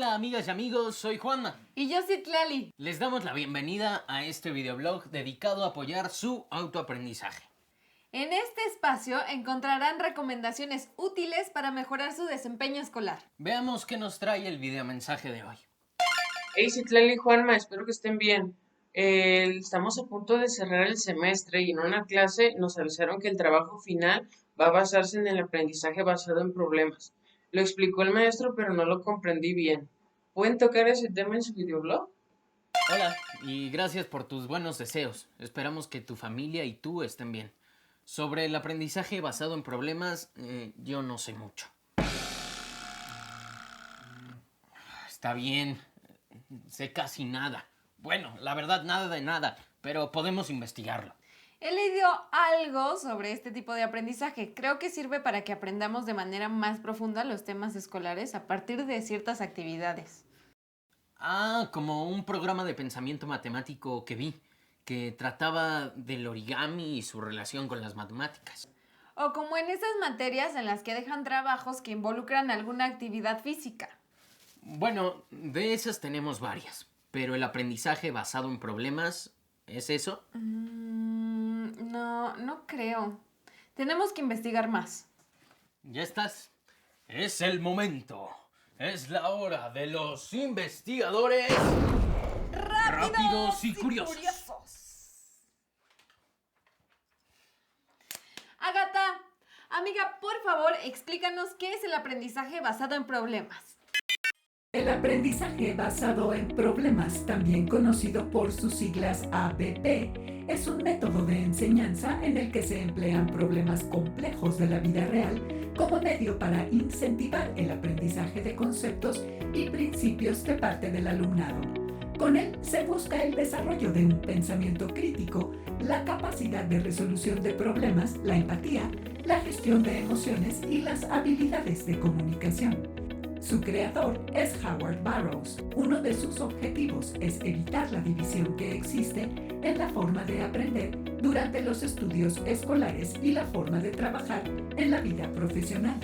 Hola amigas y amigos, soy Juanma. Y yo Citlali. Les damos la bienvenida a este videoblog dedicado a apoyar su autoaprendizaje. En este espacio encontrarán recomendaciones útiles para mejorar su desempeño escolar. Veamos qué nos trae el videomensaje de hoy. Hey, Citlali y Juanma, espero que estén bien. Estamos a punto de cerrar el semestre y en una clase nos avisaron que el trabajo final va a basarse en el aprendizaje basado en problemas. Lo explicó el maestro, pero no lo comprendí bien. ¿Pueden tocar ese tema en su videoblog? Hola y gracias por tus buenos deseos. Esperamos que tu familia y tú estén bien. Sobre el aprendizaje basado en problemas, yo no sé mucho. Está bien, sé casi nada. Bueno, la verdad nada de nada, pero podemos investigarlo. He leído algo sobre este tipo de aprendizaje. Creo que sirve para que aprendamos de manera más profunda los temas escolares a partir de ciertas actividades. Como un programa de pensamiento matemático que vi, que trataba del origami y su relación con las matemáticas. O como en esas materias en las que dejan trabajos que involucran alguna actividad física. Bueno, de esas tenemos varias, pero el aprendizaje basado en problemas, ¿es eso? No creo. Tenemos que investigar más. Ya estás. Es el momento. Es la hora de los investigadores rápidos y curiosos. Agatha, amiga, por favor, explícanos qué es el aprendizaje basado en problemas. El aprendizaje basado en problemas, también conocido por sus siglas ABP, es un método de enseñanza en el que se emplean problemas complejos de la vida real como medio para incentivar el aprendizaje de conceptos y principios de parte del alumnado. Con él se busca el desarrollo de un pensamiento crítico, la capacidad de resolución de problemas, la empatía, la gestión de emociones y las habilidades de comunicación. Su creador es Howard Burroughs. Uno de sus objetivos es evitar la división que existe en la forma de aprender durante los estudios escolares y la forma de trabajar en la vida profesional,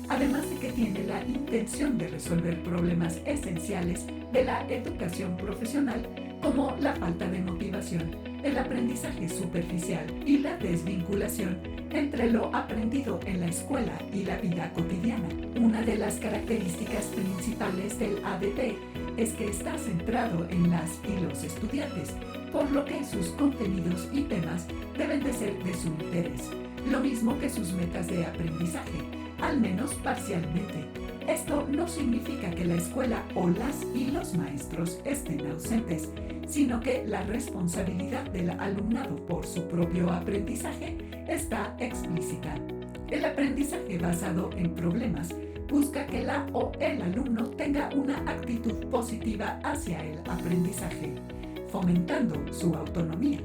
además de que tiene la intención de resolver problemas esenciales de la educación profesional como la falta de motivación, el aprendizaje superficial y la desvinculación entre lo aprendido en la escuela y la vida cotidiana. Una de las características principales del ABP es que está centrado en las y los estudiantes, por lo que sus contenidos y temas deben de ser de su interés, lo mismo que sus metas de aprendizaje, al menos parcialmente. Esto no significa que la escuela o las y los maestros estén ausentes, sino que la responsabilidad del alumnado por su propio aprendizaje está explícita. El aprendizaje basado en problemas busca que la o el alumno tenga una actitud positiva hacia el aprendizaje, fomentando su autonomía.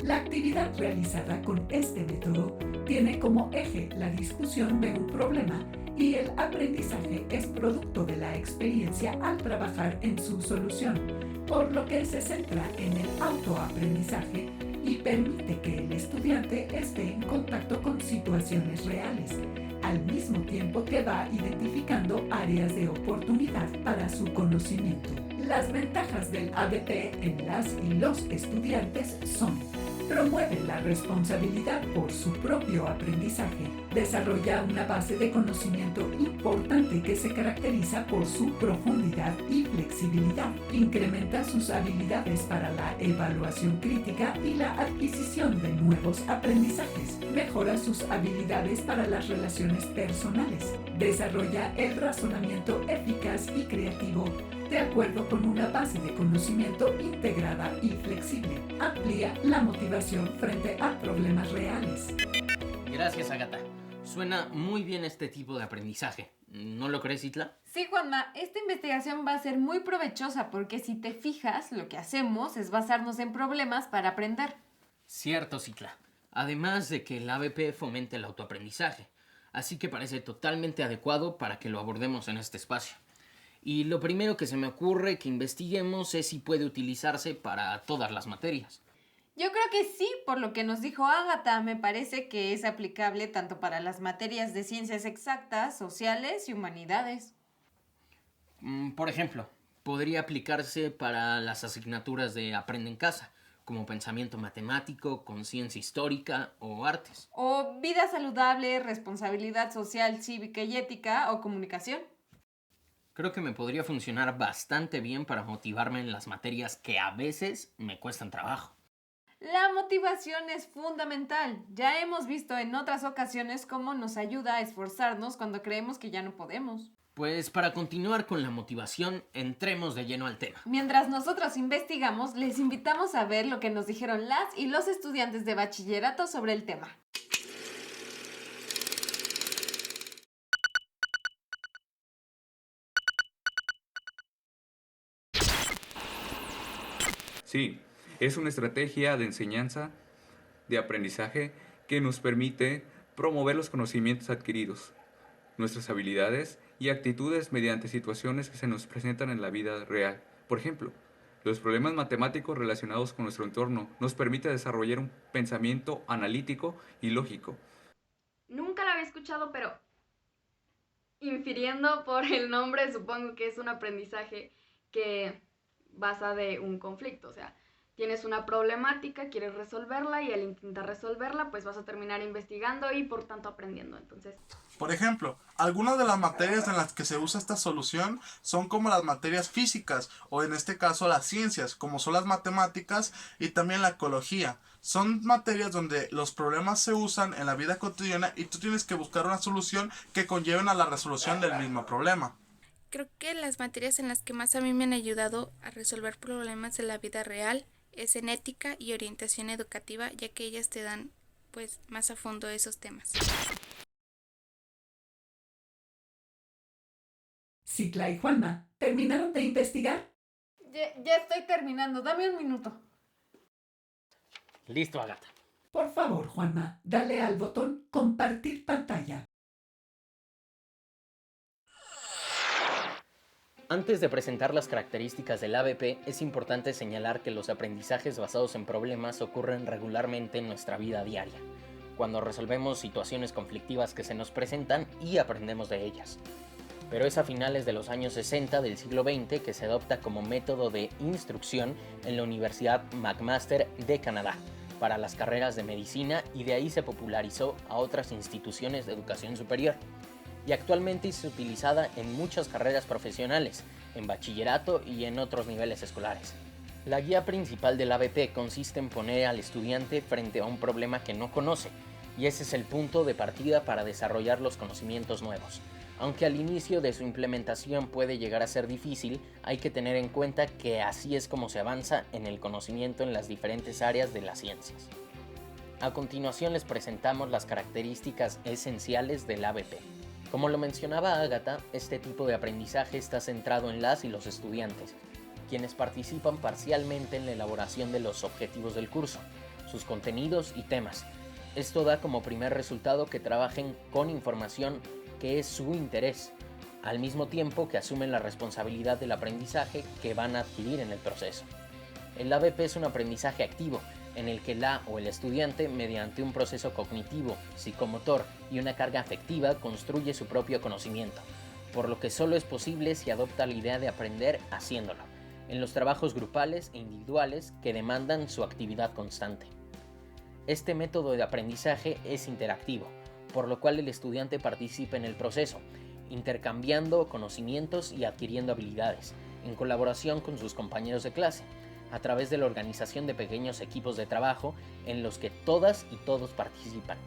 La actividad realizada con este método tiene como eje la discusión de un problema y el aprendizaje es producto de la experiencia al trabajar en su solución, por lo que se centra en el autoaprendizaje y permite que el estudiante esté en contacto con situaciones reales, al mismo tiempo que va identificando áreas de oportunidad para su conocimiento. Las ventajas del ABP en las y los estudiantes son: promueve la responsabilidad por su propio aprendizaje, desarrolla una base de conocimiento importante que se caracteriza por su profundidad y flexibilidad, incrementa sus habilidades para la evaluación crítica y la adquisición de nuevos aprendizajes, mejora sus habilidades para las relaciones personales, desarrolla el razonamiento eficaz y creativo de acuerdo con una base de conocimiento integrada y flexible, amplía la motivación frente a problemas reales. Gracias, Agatha. Suena muy bien este tipo de aprendizaje. ¿No lo crees, Itla? Sí, Juanma, esta investigación va a ser muy provechosa porque si te fijas, lo que hacemos es basarnos en problemas para aprender. Cierto, Citla. Además de que el ABP fomente el autoaprendizaje. Así que parece totalmente adecuado para que lo abordemos en este espacio. Y lo primero que se me ocurre que investiguemos es si puede utilizarse para todas las materias. Yo creo que sí, por lo que nos dijo Agatha, me parece que es aplicable tanto para las materias de ciencias exactas, sociales y humanidades. Por ejemplo, Podría aplicarse para las asignaturas de Aprende en Casa, como pensamiento matemático, conciencia histórica o artes. O vida saludable, responsabilidad social, cívica y ética o comunicación. Creo que me podría funcionar bastante bien para motivarme en las materias que a veces me cuestan trabajo. La motivación es fundamental. Ya hemos visto en otras ocasiones cómo nos ayuda a esforzarnos cuando creemos que ya no podemos. Pues para continuar con la motivación, entremos de lleno al tema. Mientras nosotros investigamos, les invitamos a ver lo que nos dijeron las y los estudiantes de bachillerato sobre el tema. Sí, es una estrategia de enseñanza, de aprendizaje que nos permite promover los conocimientos adquiridos, nuestras habilidades y actitudes mediante situaciones que se nos presentan en la vida real. Por ejemplo, los problemas matemáticos relacionados con nuestro entorno nos permite desarrollar un pensamiento analítico y lógico. Nunca la había escuchado, pero infiriendo por el nombre, supongo que es un aprendizaje que basa de un conflicto. O sea, tienes una problemática, quieres resolverla y al intentar resolverla, pues vas a terminar investigando y por tanto aprendiendo. Entonces, Por ejemplo, algunas de las materias en las que se usa esta solución son como las materias físicas o en este caso las ciencias, como son las matemáticas y también la ecología. Son materias donde los problemas se usan en la vida cotidiana y tú tienes que buscar una solución que conlleven a la resolución del mismo problema. Creo que las materias en las que más a mí me han ayudado a resolver problemas de la vida real es en ética y orientación educativa, ya que ellas te dan pues más a fondo esos temas. Citla y Juanma, ¿terminaron de investigar? Ya estoy terminando, dame un minuto. Listo, Agatha. Por favor, Juanma, dale al botón compartir pantalla. Antes de presentar las características del ABP, es importante señalar que los aprendizajes basados en problemas ocurren regularmente en nuestra vida diaria, cuando resolvemos situaciones conflictivas que se nos presentan y aprendemos de ellas. Pero es a finales de los años 60 del siglo XX que se adopta como método de instrucción en la Universidad McMaster de Canadá para las carreras de medicina y de ahí se popularizó a otras instituciones de educación superior. Y actualmente es utilizada en muchas carreras profesionales, en bachillerato y en otros niveles escolares. La guía principal del ABP consiste en poner al estudiante frente a un problema que no conoce, y ese es el punto de partida para desarrollar los conocimientos nuevos. Aunque al inicio de su implementación puede llegar a ser difícil, hay que tener en cuenta que así es como se avanza en el conocimiento en las diferentes áreas de las ciencias. A continuación les presentamos las características esenciales del ABP. Como lo mencionaba Agatha, este tipo de aprendizaje está centrado en las y los estudiantes, quienes participan parcialmente en la elaboración de los objetivos del curso, sus contenidos y temas. Esto da como primer resultado que trabajen con información que es su interés, al mismo tiempo que asumen la responsabilidad del aprendizaje que van a adquirir en el proceso. El ABP es un aprendizaje activo, en el que la o el estudiante, mediante un proceso cognitivo, psicomotor y una carga afectiva, construye su propio conocimiento, por lo que solo es posible si adopta la idea de aprender haciéndolo, en los trabajos grupales e individuales que demandan su actividad constante. Este método de aprendizaje es interactivo, por lo cual el estudiante participa en el proceso, intercambiando conocimientos y adquiriendo habilidades, en colaboración con sus compañeros de clase, a través de la organización de pequeños equipos de trabajo en los que todas y todos participan.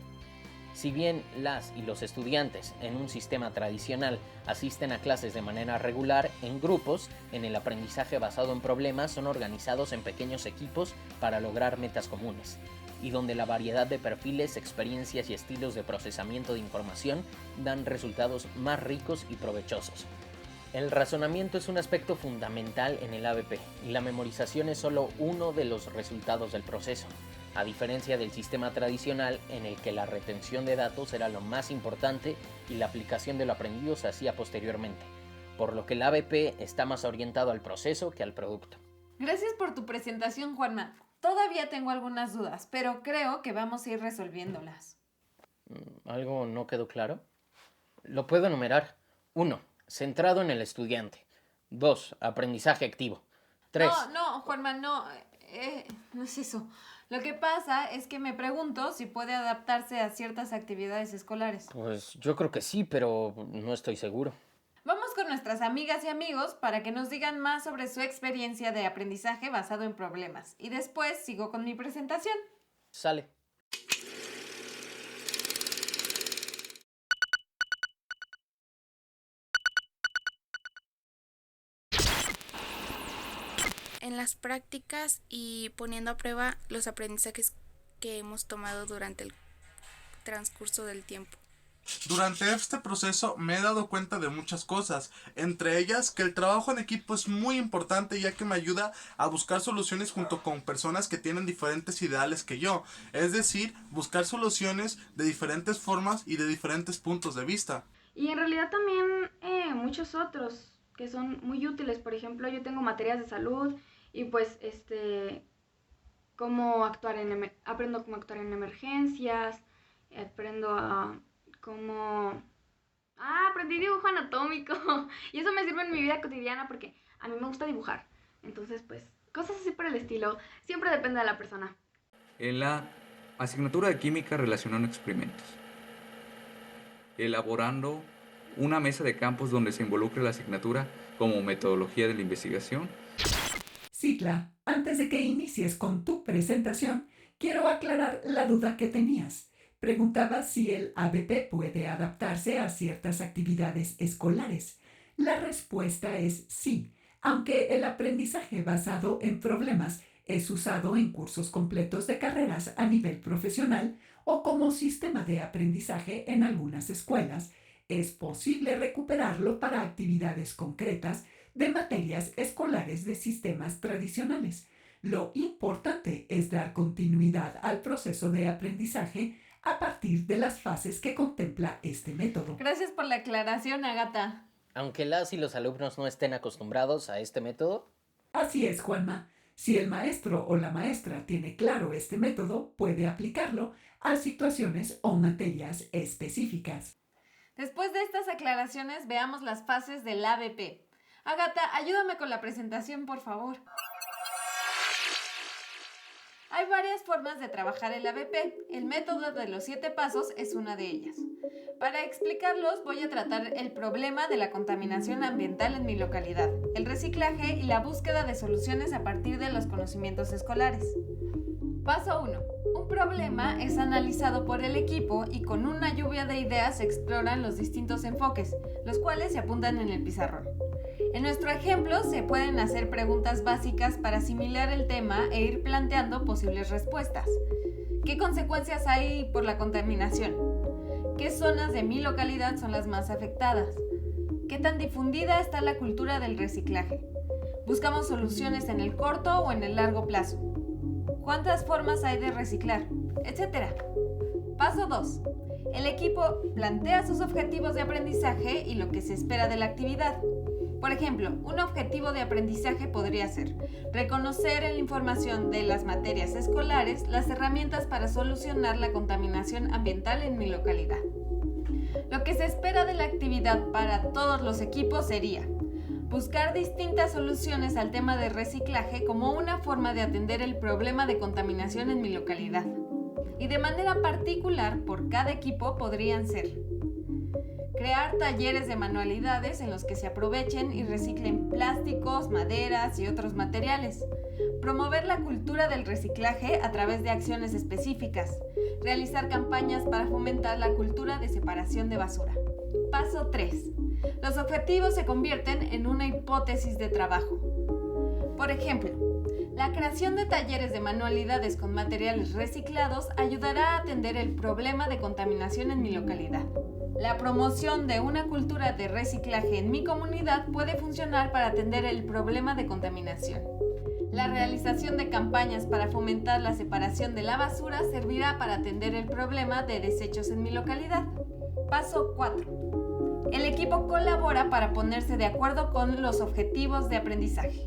Si bien las y los estudiantes en un sistema tradicional asisten a clases de manera regular, en grupos, en el aprendizaje basado en problemas son organizados en pequeños equipos para lograr metas comunes, y donde la variedad de perfiles, experiencias y estilos de procesamiento de información dan resultados más ricos y provechosos. El razonamiento es un aspecto fundamental en el ABP y la memorización es solo uno de los resultados del proceso, a diferencia del sistema tradicional en el que la retención de datos era lo más importante y la aplicación de lo aprendido se hacía posteriormente, por lo que el ABP está más orientado al proceso que al producto. Gracias por tu presentación, Juanma. Todavía tengo algunas dudas, pero creo que vamos a ir resolviéndolas. ¿Algo no quedó claro? Lo puedo enumerar. 1. Centrado en el estudiante. 2. Aprendizaje activo. 3. No, Juanma, no es eso. Lo que pasa es que me pregunto si puede adaptarse a ciertas actividades escolares. Pues yo creo que sí, pero no estoy seguro. Vamos con nuestras amigas y amigos para que nos digan más sobre su experiencia de aprendizaje basado en problemas. Y después sigo con mi presentación. Sale. En las prácticas y poniendo a prueba los aprendizajes que hemos tomado durante el transcurso del tiempo. Durante este proceso me he dado cuenta de muchas cosas, entre ellas que el trabajo en equipo es muy importante ya que me ayuda a buscar soluciones junto con personas que tienen diferentes ideales que yo, es decir, buscar soluciones de diferentes formas y de diferentes puntos de vista. Y en realidad también muchos otros que son muy útiles. Por ejemplo, yo tengo materias de salud y pues aprendo cómo actuar en emergencias, aprendo a aprendí dibujo anatómico y eso me sirve en mi vida cotidiana porque a mí me gusta dibujar. Entonces, pues, cosas así por el estilo. Siempre depende de la persona. En la asignatura de química relacionando experimentos, elaborando una mesa de campos donde se involucre la asignatura como metodología de la investigación. Citla, antes de que inicies con tu presentación, quiero aclarar la duda que tenías. Preguntabas si el ABP puede adaptarse a ciertas actividades escolares. La respuesta es sí, aunque el aprendizaje basado en problemas es usado en cursos completos de carreras a nivel profesional o como sistema de aprendizaje en algunas escuelas, es posible recuperarlo para actividades concretas de materias escolares de sistemas tradicionales. Lo importante es dar continuidad al proceso de aprendizaje a partir de las fases que contempla este método. Gracias por la aclaración, Ágata. Aunque las y los alumnos no estén acostumbrados a este método. Así es, Juanma. Si el maestro o la maestra tiene claro este método, puede aplicarlo a situaciones o materias específicas. Después de estas aclaraciones, veamos las fases del ABP. Ágata, ayúdame con la presentación, por favor. Hay varias formas de trabajar el ABP. El método de los 7 pasos es una de ellas. Para explicarlos, voy a tratar el problema de la contaminación ambiental en mi localidad, el reciclaje y la búsqueda de soluciones a partir de los conocimientos escolares. Paso 1. Un problema es analizado por el equipo y con una lluvia de ideas se exploran los distintos enfoques, los cuales se apuntan en el pizarrón. En nuestro ejemplo se pueden hacer preguntas básicas para asimilar el tema e ir planteando posibles respuestas. ¿Qué consecuencias hay por la contaminación? ¿Qué zonas de mi localidad son las más afectadas? ¿Qué tan difundida está la cultura del reciclaje? ¿Buscamos soluciones en el corto o en el largo plazo? ¿Cuántas formas hay de reciclar? Etcétera. Paso 2. El equipo plantea sus objetivos de aprendizaje y lo que se espera de la actividad. Por ejemplo, un objetivo de aprendizaje podría ser reconocer en la información de las materias escolares las herramientas para solucionar la contaminación ambiental en mi localidad. Lo que se espera de la actividad para todos los equipos sería buscar distintas soluciones al tema de reciclaje como una forma de atender el problema de contaminación en mi localidad. Y de manera particular, por cada equipo podrían ser crear talleres de manualidades en los que se aprovechen y reciclen plásticos, maderas y otros materiales. Promover la cultura del reciclaje a través de acciones específicas. Realizar campañas para fomentar la cultura de separación de basura. Paso 3. Los objetivos se convierten en una hipótesis de trabajo. Por ejemplo, la creación de talleres de manualidades con materiales reciclados ayudará a atender el problema de contaminación en mi localidad. La promoción de una cultura de reciclaje en mi comunidad puede funcionar para atender el problema de contaminación. La realización de campañas para fomentar la separación de la basura servirá para atender el problema de desechos en mi localidad. Paso 4. El equipo colabora para ponerse de acuerdo con los objetivos de aprendizaje.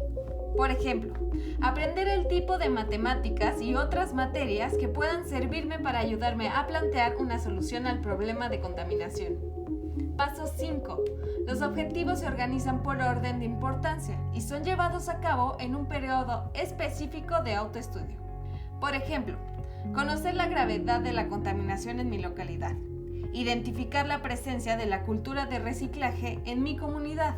Por ejemplo, aprender el tipo de matemáticas y otras materias que puedan servirme para ayudarme a plantear una solución al problema de contaminación. Paso 5. Los objetivos se organizan por orden de importancia y son llevados a cabo en un periodo específico de autoestudio. Por ejemplo, conocer la gravedad de la contaminación en mi localidad, identificar la presencia de la cultura de reciclaje en mi comunidad,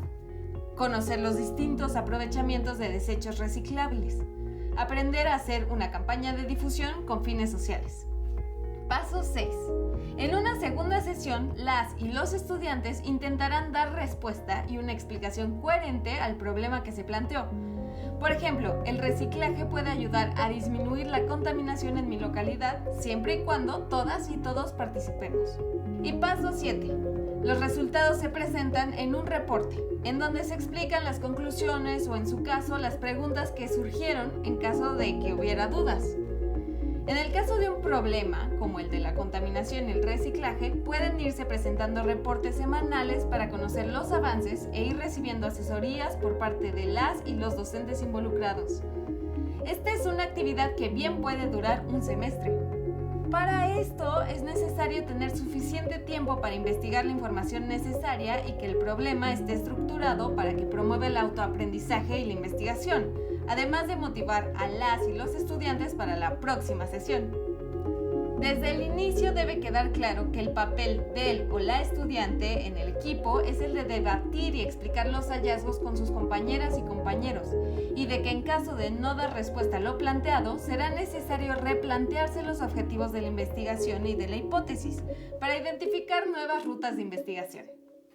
conocer los distintos aprovechamientos de desechos reciclables, aprender a hacer una campaña de difusión con fines sociales. Paso 6. En una segunda sesión, las y los estudiantes intentarán dar respuesta y una explicación coherente al problema que se planteó. Por ejemplo, el reciclaje puede ayudar a disminuir la contaminación en mi localidad siempre y cuando todas y todos participemos. Y paso 7. Los resultados se presentan en un reporte, en donde se explican las conclusiones o en su caso las preguntas que surgieron en caso de que hubiera dudas. En el caso de un problema, como el de la contaminación y el reciclaje, pueden irse presentando reportes semanales para conocer los avances e ir recibiendo asesorías por parte de las y los docentes involucrados. Esta es una actividad que bien puede durar un semestre. Para esto es necesario tener suficiente tiempo para investigar la información necesaria y que el problema esté estructurado para que promueva el autoaprendizaje y la investigación, además de motivar a las y los estudiantes para la próxima sesión. Desde el inicio debe quedar claro que el papel del o la estudiante en el equipo es el de debatir y explicar los hallazgos con sus compañeras y compañeros, y de que en caso de no dar respuesta a lo planteado, será necesario replantearse los objetivos de la investigación y de la hipótesis para identificar nuevas rutas de investigación.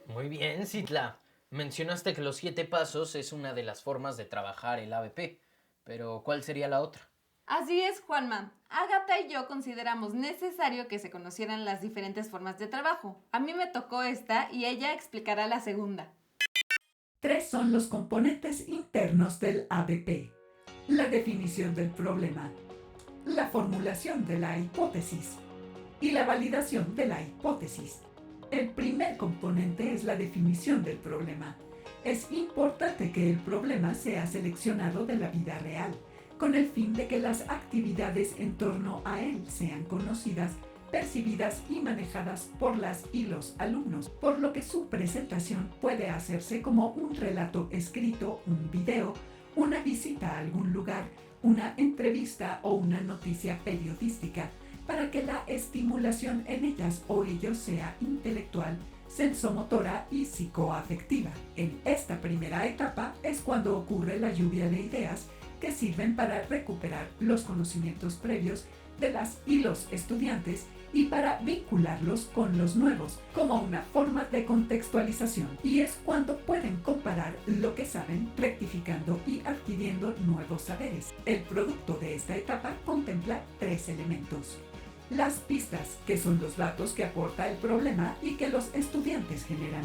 Muy bien, Citla. Mencionaste que los 7 pasos es una de las formas de trabajar el ABP, pero ¿cuál sería la otra? Así es, Juanma. Ágata y yo consideramos necesario que se conocieran las diferentes formas de trabajo. A mí me tocó esta y ella explicará la segunda. 3 son los componentes internos del ABP: la definición del problema, la formulación de la hipótesis y la validación de la hipótesis. El primer componente es la definición del problema. Es importante que el problema sea seleccionado de la vida real, con el fin de que las actividades en torno a él sean conocidas, percibidas y manejadas por las y los alumnos, por lo que su presentación puede hacerse como un relato escrito, un video, una visita a algún lugar, una entrevista o una noticia periodística, para que la estimulación en ellas o ellos sea intelectual, sensomotora y psicoafectiva. En esta primera etapa es cuando ocurre la lluvia de ideas que sirven para recuperar los conocimientos previos de las y los estudiantes y para vincularlos con los nuevos como una forma de contextualización, y es cuando pueden comparar lo que saben, rectificando y adquiriendo nuevos saberes. El producto de esta etapa contempla 3 elementos: las pistas, que son los datos que aporta el problema y que los estudiantes generan;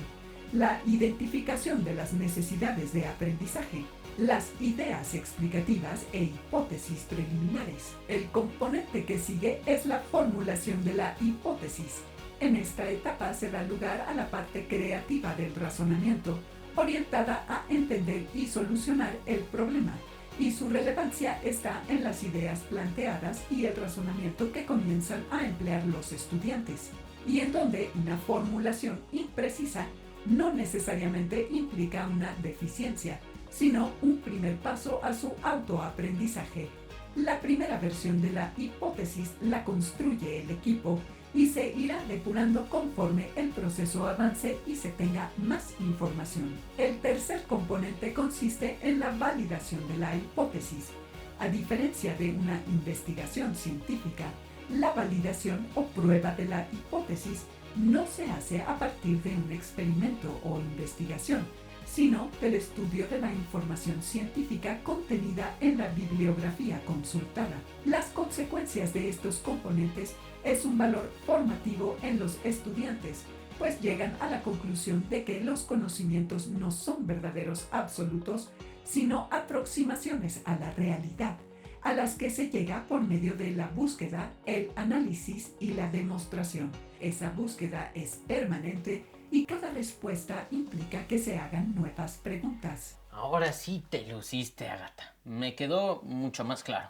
la identificación de las necesidades de aprendizaje; las ideas explicativas e hipótesis preliminares. El componente que sigue es la formulación de la hipótesis. En esta etapa se da lugar a la parte creativa del razonamiento, orientada a entender y solucionar el problema, y su relevancia está en las ideas planteadas y el razonamiento que comienzan a emplear los estudiantes, y en donde una formulación imprecisa no necesariamente implica una deficiencia, sino un primer paso a su autoaprendizaje. La primera versión de la hipótesis la construye el equipo y se irá depurando conforme el proceso avance y se tenga más información. El tercer componente consiste en la validación de la hipótesis. A diferencia de una investigación científica, la validación o prueba de la hipótesis no se hace a partir de un experimento o investigación, sino del estudio de la información científica contenida en la bibliografía consultada. Las consecuencias de estos componentes es un valor formativo en los estudiantes, pues llegan a la conclusión de que los conocimientos no son verdaderos absolutos, sino aproximaciones a la realidad, a las que se llega por medio de la búsqueda, el análisis y la demostración. Esa búsqueda es permanente y cada respuesta implica que se hagan nuevas preguntas. Ahora sí te luciste, Ágata. Me quedó mucho más claro.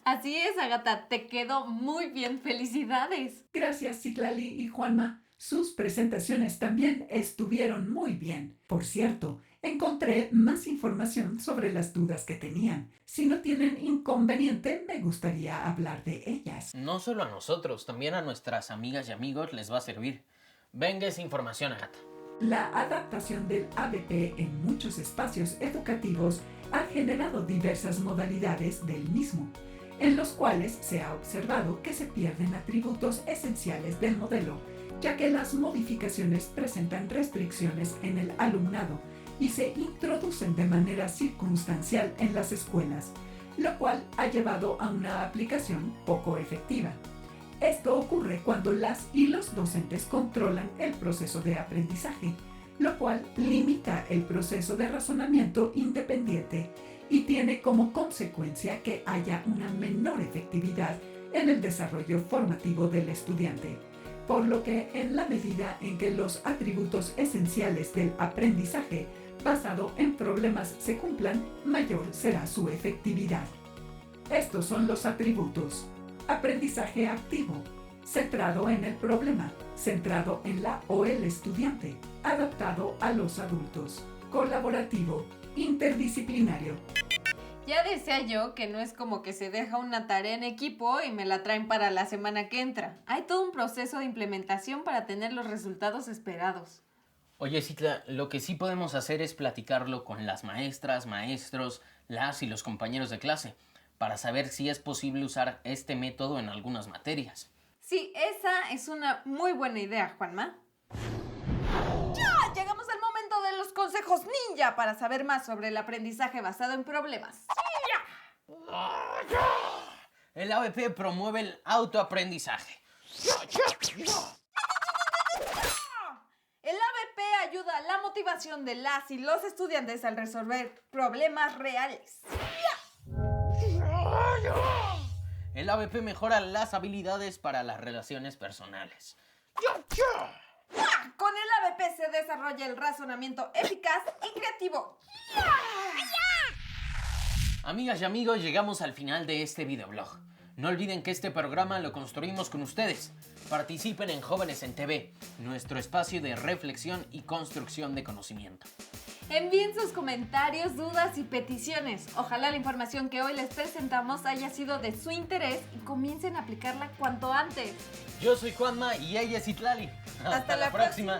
Así es, Ágata, te quedó muy bien. ¡Felicidades! Gracias, Citlali y Juanma. Sus presentaciones también estuvieron muy bien. Por cierto, encontré más información sobre las dudas que tenían. Si no tienen inconveniente, me gustaría hablar de ellas. No solo a nosotros, también a nuestras amigas y amigos les va a servir. Venga esa información, Agatha. La adaptación del ABP en muchos espacios educativos ha generado diversas modalidades del mismo, en los cuales se ha observado que se pierden atributos esenciales del modelo, ya que las modificaciones presentan restricciones en el alumnado y se introducen de manera circunstancial en las escuelas, lo cual ha llevado a una aplicación poco efectiva. Esto ocurre cuando las y los docentes controlan el proceso de aprendizaje, lo cual limita el proceso de razonamiento independiente y tiene como consecuencia que haya una menor efectividad en el desarrollo formativo del estudiante, por lo que en la medida en que los atributos esenciales del aprendizaje basado en problemas se cumplan, mayor será su efectividad. Estos son los atributos. Aprendizaje activo, centrado en el problema, centrado en la o el estudiante, adaptado a los adultos, colaborativo, interdisciplinario. Ya decía yo que no es como que se deja una tarea en equipo y me la traen para la semana que entra. Hay todo un proceso de implementación para tener los resultados esperados. Oye, Citla, lo que sí podemos hacer es platicarlo con las maestras, maestros, las y los compañeros de clase, para saber si es posible usar este método en algunas materias. Sí, esa es una muy buena idea, Juanma. ¡Ya! Llegamos al momento de los consejos ninja para saber más sobre el aprendizaje basado en problemas. El ABP promueve el autoaprendizaje. El ABP ayuda a la motivación de las y los estudiantes al resolver problemas reales. El ABP mejora las habilidades para las relaciones personales. Con el ABP se desarrolla el razonamiento eficaz y creativo. Amigas y amigos, llegamos al final de este videoblog. No olviden que este programa lo construimos con ustedes. Participen en Jóvenes en TV, nuestro espacio de reflexión y construcción de conocimiento. Envíen sus comentarios, dudas y peticiones. Ojalá la información que hoy les presentamos haya sido de su interés y comiencen a aplicarla cuanto antes. Yo soy Juanma y ella es Itlali. Hasta la próxima.